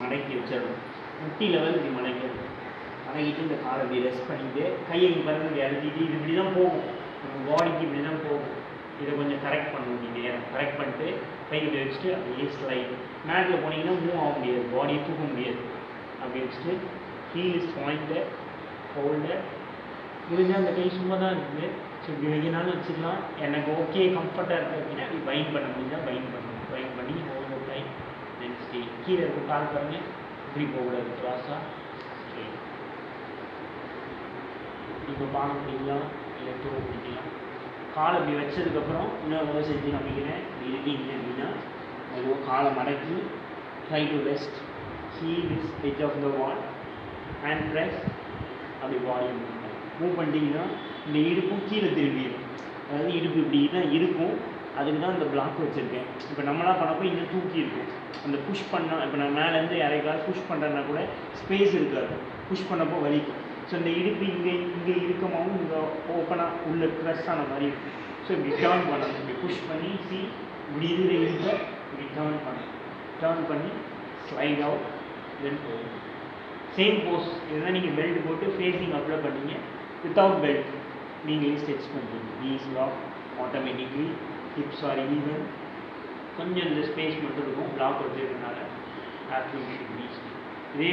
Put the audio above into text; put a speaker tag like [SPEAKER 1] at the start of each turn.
[SPEAKER 1] மடக்கி வச்சிடணும். முட்டி லெவல் இப்படி மடக்கிறது. மடக்கிட்டு இந்த காலை இப்படி ரெஸ்ட் பண்ணிவிட்டு கையை இப்படி பாருங்க இப்படி அழுத்திட்டு இது இப்படி தான் போகும், நம்ம பாடிக்கு இப்படி தான் போகும். இதை கொஞ்சம் கரெக்ட் பண்ணணும். நீங்கள் நேரம் கரெக்ட் பண்ணிட்டு கை இப்படி வச்சுட்டு அப்படியே ஸ்லைட். மேட்டில் போனீங்கன்னா மூவ் ஆக முடியாது, பாடியை தூக்க முடியாது. அப்படி வச்சுட்டு ஹீல் இஸ் பாயிண்ட்டு ஹோல்டர். முடிஞ்சால் அந்த கை சும்மா தான் இருக்குது. ஸோ இப்படி வைக்கனாலும் வச்சுக்கலாம். எனக்கு ஓகே கம்ஃபர்ட்டாக இருக்குது அப்படின்னா அப்படி பைண்ட் பண்ண முடிஞ்சால் பைண்ட் பண்ணணும். பைண்ட் பண்ணி ஹோல்டர் டைம் தென் ஸ்டே. கீழே இருக்க கால் பாருங்கள் இப்படி போகக்கூடாது, க்ராஸாக ஸ்டே. இப்போ பானம் பிடிக்கலாம் இல்லை டூ பிடிக்கலாம். காலை இப்படி வச்சதுக்கப்புறம் இன்னொரு செஞ்சு காமிக்கிறேன். இப்படி இருக்கீங்க அப்படின்னா அதுவும் காலை மடக்கி try to rest. Heel is edge of the wall. Hand press. அப்படி பாடி மூவ் பண்ணிட்டீங்கன்னா இந்த இடுப்பும் கீழே திரும்பிடும். அதாவது இடுப்பு இப்படி தான் இருக்கும். அதுக்கு தான் இந்த பிளாக் வச்சுருக்கேன். இப்போ நம்மளாம் பண்ணப்போ இன்னும் தூக்கி இருக்கும். அந்த புஷ் பண்ணால் இப்போ நான் மேலேருந்து யாரைக்காவது புஷ் பண்ணுறேன்னா கூட ஸ்பேஸ் இருக்காது, புஷ் பண்ணப்போ வலிக்கும். ஸோ இந்த இடுப்பு இங்கே இருக்கமாகவும் இங்கே ஓப்பனாக உள்ள ப்ரெஸ் ஆன மாதிரி இருக்கும். ஸோ இப்படி டேர்ன் பண்ணணும். இப்படி புஷ் பண்ணி இப்படி இருக்கிற இடுப்பை இப்படி டேர்ன் பண்ணணும். டேர்ன் பண்ணி ஸ்லைட் அவுட் தென் போகும். Same pose. இதுதான் நீங்கள் பெல்ட் போட்டு ஃபேஸிங் அப்ளை பண்ணீங்க. வித்தவுட் பெல்ட் நீங்களே ஸ்ட்ரெச் பண்ணுறீங்க. Knees lock automatically. Hips are even. கொஞ்சம் இந்த ஸ்பேஸ் மட்டும் இருக்கும் பிளாக் வச்சுருக்கனால. ஆப்ஷன் இதே